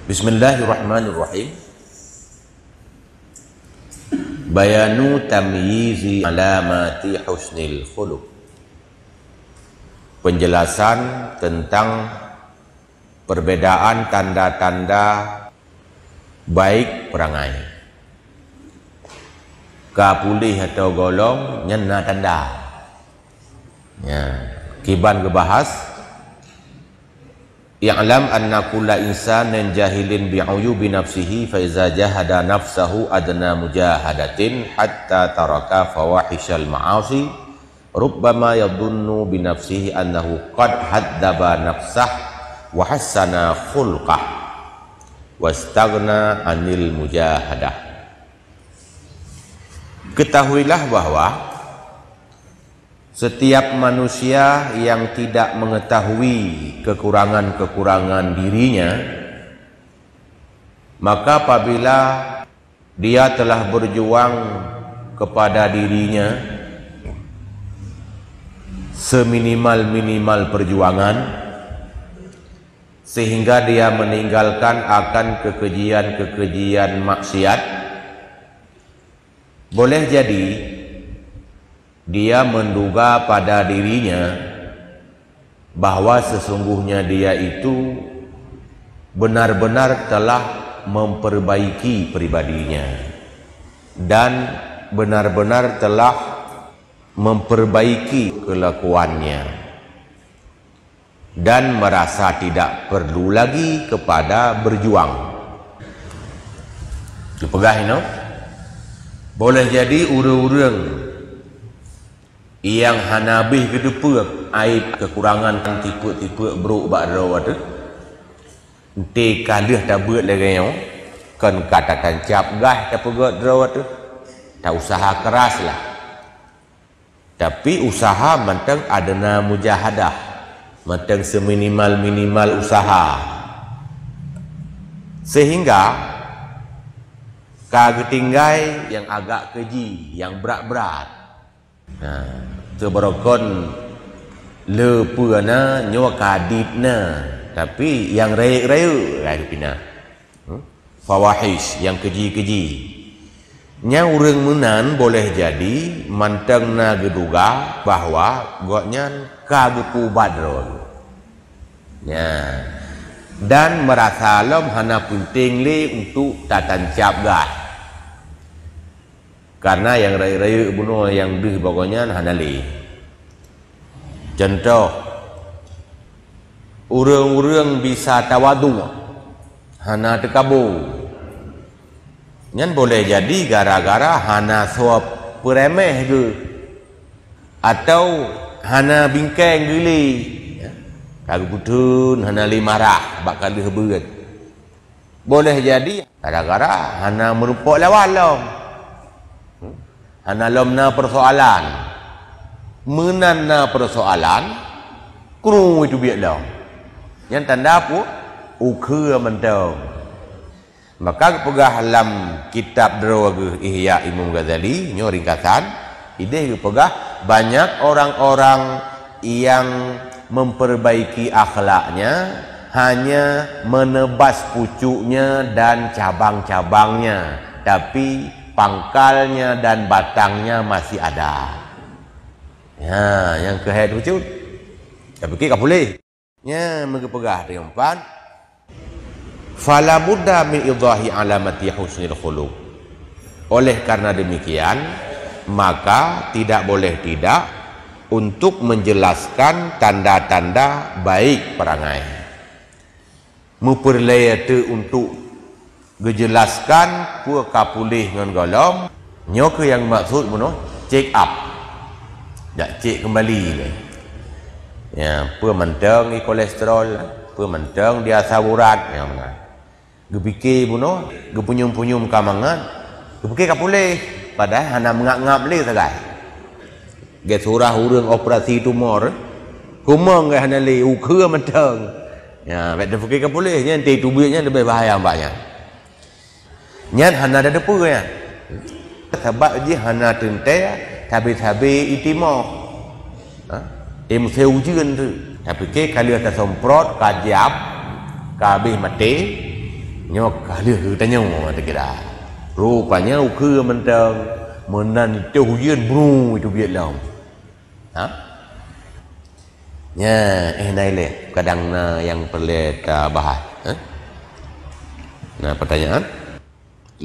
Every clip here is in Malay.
Bismillahirrahmanirrahim. Bayanu tamyizi alamati husnil khuluq. Penjelasan tentang perbedaan tanda-tanda baik perangai. Kapulih atau golong nyena tanda. Ya, kiban gebahas i'lam anna kulla insanin jahilin bi'uyubi nafsihi fa iza jahada nafsahu adna mujahadatin hatta taraka fawahishal ma'asi rubbama yadunnu bi nafsihi annahu qad haddaba nafsah wa hassana khulqah wastaghna anil mujahadah. Ketahuilah bahwa setiap manusia yang tidak mengetahui kekurangan-kekurangan dirinya, maka apabila dia telah berjuang kepada dirinya seminimal-minimal perjuangan, sehingga dia meninggalkan akan kekejian-kekejian maksiat, boleh jadi dia menduga pada dirinya bahwa sesungguhnya dia itu benar-benar telah memperbaiki pribadinya dan benar-benar telah memperbaiki kelakuannya dan merasa tidak perlu lagi kepada berjuang. Dipegah ini, boleh jadi urang-urang yang hanabih kedepuk aib kekurangan tipe-tipe buruk bakro tu ente kalih dah buat lagi kan katakan cap gah tak pegot draw tu tak usaha keras lah, tapi usaha mentang adana mujahadah, mentang seminimal-minimal usaha, sehingga kagetinggai yang agak keji, yang berat-berat. Nah, teberokon lepuana nyawa kaditna, tapi yang raya-raya lagi pina. Fawahish yang keji-keji. Nya urang menan boleh jadi mantang na geduga bahwa goknya kagepu badron. Ya. Dan merasa lom hana penting le untuk tatan cap gah. Karena yang raya-raya bunuh yang dih pokoknya hanali. Contoh, urang-urang bisa tawadu, hana tekabu. Nyan boleh jadi gara-gara hana suap peremeh ke, atau hana bingkeng gili. Kalau butun hana li marah bakal dihebeut. Boleh jadi gara-gara hana merupok lawan lom. Hana lomna persoalan, menanna persoalan, kru itu biak lom. Yang tanda apa? Ukha mentong. Maka pegah dalam kitab Drawagh Ihya Imam Ghazali, nyo ringkasan, ide pegah banyak orang-orang yang memperbaiki akhlaknya hanya menebas pucuknya dan cabang-cabangnya, tapi pangkalnya dan batangnya masih ada. Ya, yang kehead pucut. Tapi kita boleh. Ya, megepegah yang empat. Fala budda min idahi alamati husnil khuluq. Oleh karena demikian, maka tidak boleh tidak untuk menjelaskan tanda-tanda baik perangai. Muperlayatu untuk gejelaskan pua kapulih dengan golong nyoke yang maksud bunuh check up dak cek kembali le. Ya, pua mentang i kolesterol, pua mentang dia asam urat yang mana. Gepikir bunuh, gepunyum-punyum kamangan, gepikir kapulih padahal hana mengap-ngap le sagai. Ge surah urang operasi tumor, kumang ge hana le ukha mentang. Ya, mek fikir kapulih nya ente tubuhnya lebih bahaya banyak. Nyan hana ada depu ya. Sebab je hana tente tabi-tabi itimo. Em theo jeun tu. Tapi ke kali atas semprot kajap kabeh mati nyok kali ke tanya ada kira rupanya ukur mentang menan itu hujan bru itu biar lam ha nya nai le kadang yang perlu kita bahas ha? Nah pertanyaan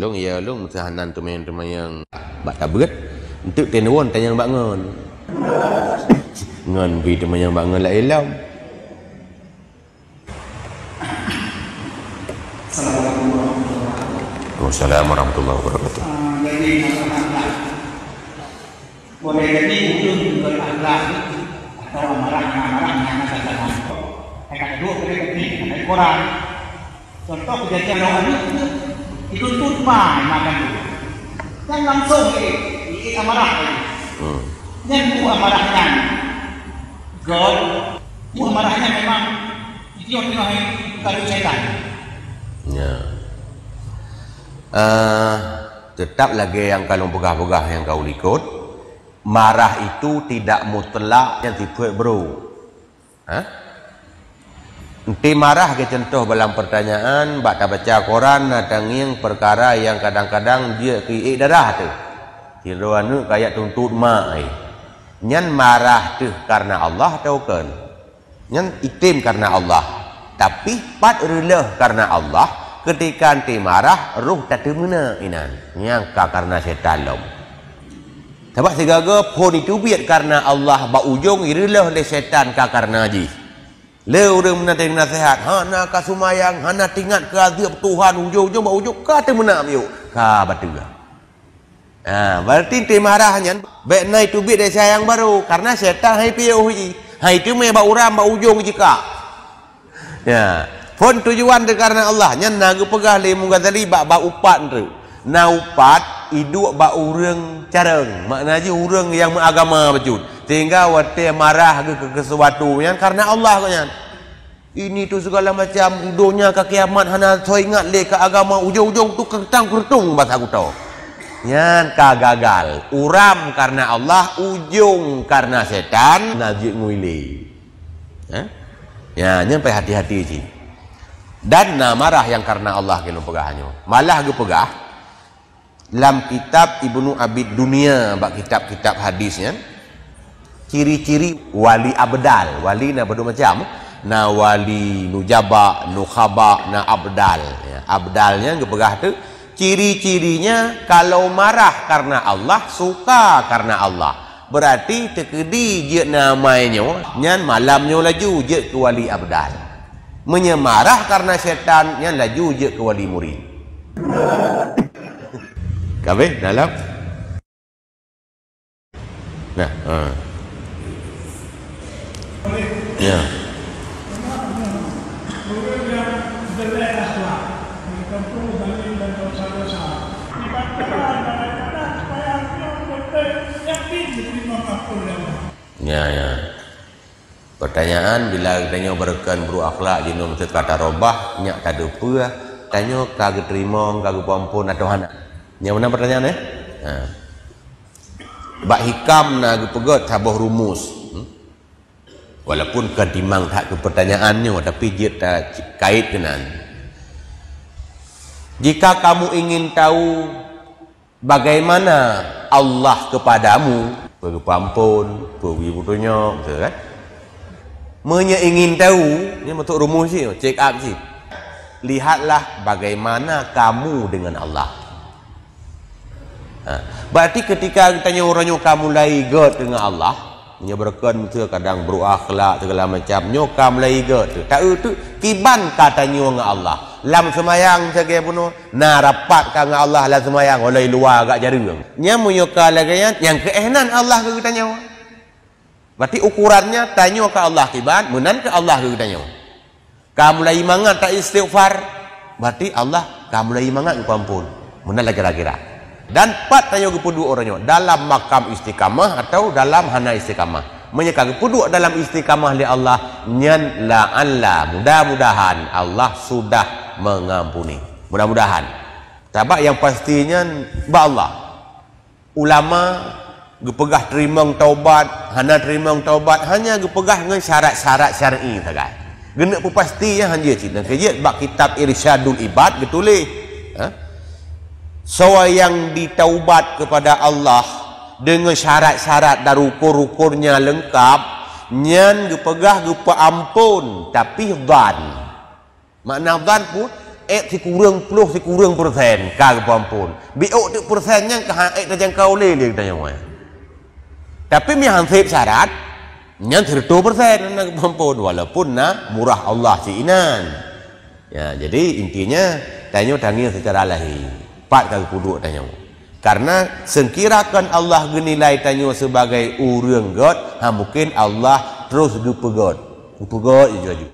long ya long tahanan teman-teman yang bak tabret untuk tenwon tanya bak ngon ngon bi teman yang bak ngon la ilam. Assalamualaikum warahmatullahi wabarakatuh. Jadi boleh jadi ujung berakhlak atau amarahnya katakan. Yang kedua dari Quran. Contoh kejadian orang itu makan dulu. Dan langsung ini amarah tadi. Dan bu amarahnya God, bu amarahnya memang itu kalau setan. Ya. Tetap lagi yang kalau pegah-pegah yang kau ikut, marah itu tidak mutlak yang tipe bro. Nanti marah ke contoh dalam pertanyaan, baca baca Quran datangin perkara yang kadang-kadang dia kiik darah tu. Tiruan kayak tuntut mai. Nyan marah tu karena Allah atau kan? Nyan itim karena Allah. Tapi pat relah karena Allah. Ketika nanti marah, ruh tak termena inan. Nyangka karena setan lom. Sebab segaga pun itu biar karena Allah ba ujung irilah le setan ka karena ji. Le urang menanti nasihat, hana ka sumayang, hana tingat ke azab Tuhan ujung-ujung ba ujung ka termena miu. Ka batua. Berarti nanti marahnya baik naik tu biar dia sayang baru karena setan hai piu ji. Hai tu me ba uram ba ujung jika. Ya. Pun tujuan dia karena Allah nya nagu pegah le mungga tadi bak upat tu. Na upat iduk bak urang careng. Maknanya urang yang beragama becut. Sehingga wate marah ke sesuatu yang karena Allah kau nya. Ini tu segala macam dunia ke kiamat hana so ingat le ke agama ujung-ujung tu kertang-kertung bahasa aku tahu. Nya ka gagal. Uram karena Allah, ujung karena setan najik nguili. Ya, nyampe hati-hati ji. Dan marah yang karena Allah kena pegahannya. Malah ge pegah dalam kitab Ibnu Abid Dunia bak kitab-kitab hadisnya ciri-ciri wali abdal. Wali na berdo macam na wali nujaba, nukhaba, na abdal. Ya, abdalnya ge pegah tu ciri-cirinya kalau marah karena Allah, suka karena Allah. Berarti tekedi je namanya nyan malamnya laju je ke wali abdal. Menyemarah karena setan yang laju je ke wali murid. Kabeh dalam. Nah, ya. Ya. Pertanyaan bila tanya berkan buru akhlak jinum kata robah nyak tak ada apa tanya kagak terima kagak pampun atau hana yang mana pertanyaan bak hikam na pegot tabuh rumus walaupun kadimang tak ke pertanyaannya tapi dia tak kait kenan. Jika kamu ingin tahu bagaimana Allah kepadamu berpampun berwibutunya betul kan. Menya ingin tahu, ini untuk rumus sih, check up sih. Lihatlah bagaimana kamu dengan Allah. Berarti ketika tanya orangnya kamu laigat dengan Allah, menyebarkan tu kadang berakhlak segala macam, nyokam laigat tu. Tak itu kiban katanya dengan Allah. Lam semayang sebagai puno, na rapat dengan Allah lam semayang, oleh luar agak jarang. Nya menyoka lagi yang keehnan Allah ke tanya. Berarti ukurannya tanya ke Allah kiban, menan ke Allah ke tanya. Kamu lagi mangat tak istighfar, berarti Allah kamu lagi mangat ke ampun. Menan lagi kira-kira. Dan pat tanya ke dua orangnya dalam makam istiqamah atau dalam hana istiqamah. Menyeka ke dua dalam istiqamah li Allah nyan la Allah mudah-mudahan Allah sudah mengampuni. Mudah-mudahan. Sebab yang pastinya ba Allah. Ulama gepegah terima taubat, hana terima taubat hanya gepegah dengan syarat-syarat syar'i saja. Gena pasti ya hanya cik. Dan kerja bak kitab Irsyadul Ibad getulis. So yang ditaubat kepada Allah dengan syarat-syarat dan rukur-rukurnya lengkap, nyan gepegah gepa ampun, tapi dhan. Makna dhan pun si kurang puluh si kurang persen ka gepa ampun. Biok tu persennya ka terjangkau le kita yang tapi mi hansip syarat nyan 100% nak ampun walaupun murah Allah si inan. Ya, jadi intinya tanya tangil secara lahir. Pat kali puduk tanya. Karena sengkirakan Allah genilai tanya sebagai urang God, mungkin Allah terus dupegot. Dupegot je.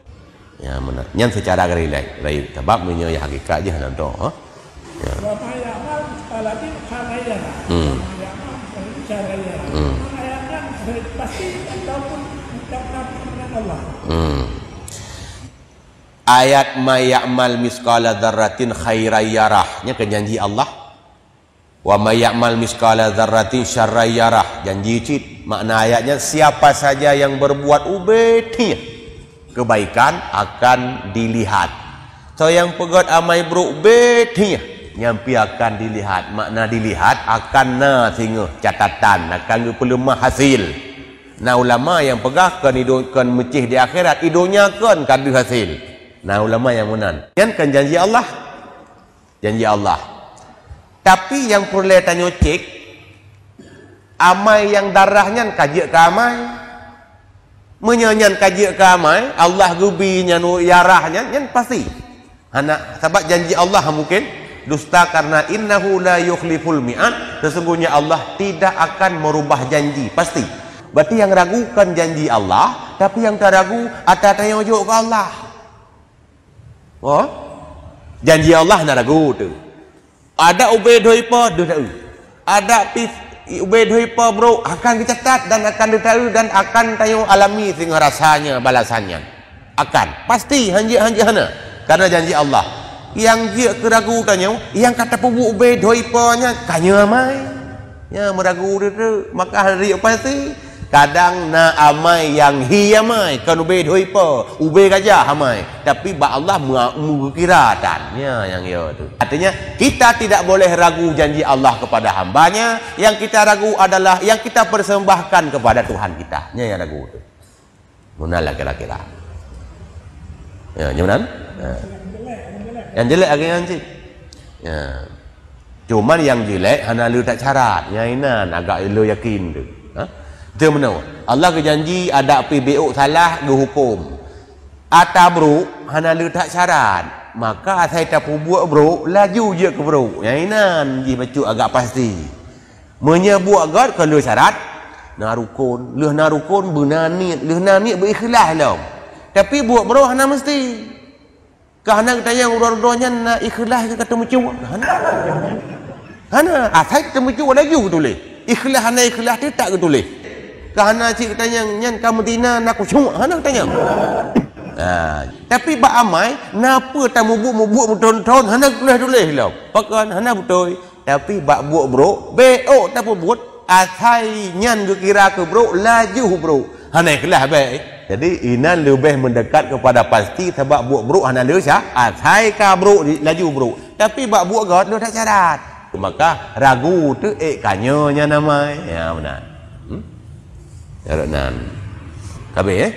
Ya benar. Nyan secara relay. Baik, sebab menyo ya hakikat je nak doa. Ya. Pasti ataupun Allah. Ayat may ya'mal misqala dzarratin khairan yarah, nya kan janji Allah. Wa may ya'mal misqala dzarratin syarran yarah, janji cit. Makna ayatnya siapa saja yang berbuat ubedi kebaikan akan dilihat. So yang pegat amai buruk ubedi nyampi akan dilihat. Makna dilihat akan sehingga catatan akan pelemah hasil. Nah ulama yang pegah kan mecih di akhirat idonya kan kadu hasil. Nah ulama yang menan kan janji Allah. Janji Allah. Tapi yang perlu tanya cek amai yang darahnya kaji ke amai. Menyanyan kaji ke amai Allah gubinya nu yarahnya nyan pasti. Anak sebab janji Allah mungkin dusta karena innahu la yukhliful mi'ad, sesungguhnya Allah tidak akan merubah janji pasti. Berarti yang ragukan janji Allah, tapi yang tak ragu ada tanya ujuk ke Allah. Oh, janji Allah nak ragu tu. Ada ubedoi pa dah. Ada ubedoi pa bro akan dicatat dan akan ditahu dan akan tanya alami sehingga rasanya balasannya. Akan pasti hanji hana karena janji Allah. Yang dia keragu tanya, yang kata pubu ubedoi pa nya kanya amai. Ya meragu dia maka hari pasti. Kadang na amai yang hi amai kan ube doi pa ube gajah amai tapi ba Allah mengkira ya yang ya tu artinya kita tidak boleh ragu janji Allah kepada hambanya, yang kita ragu adalah yang kita persembahkan kepada Tuhan kita nya yang ragu tu munalah kira-kira ya gimana yang jelek lagi nanti ya cuman yang jelek hana lu tak syarat nyainan agak lu yakin tu dia mana? Allah kejanji ada PBO salah dihukum. Ata bro, hana letak syarat. Maka saya tak buat bro, laju je ke bro. Yang inan ji bacu agak pasti. Menyebut God kalau syarat narukun, leh narukun benanit, leh nanit berikhlas lah. Tapi buat bro hana mesti. Kerana tanya urang-urangnya nak ikhlas ke kata mencuak. Hana, saya kata mencuak laju tulis. Ikhlas hana ikhlas tak ke tulis. Kerana cik tanya nyan kamu tina nak kucuk hana tanya. Tapi bak amai napa tak mubuk beton-beton hana tulis lah. Pakan hana betul. Tapi bak buat bro, BO tak buat asai nyan kira ke bro laju bro. Hana kelah baik. Jadi inan lebih mendekat kepada pasti sebab buat bro hana le sah. Asai ka bro laju bro. Tapi bak buat God lu tak syarat. Maka ragu tu kanyonya namai. Ya benar. Nan. Kabeh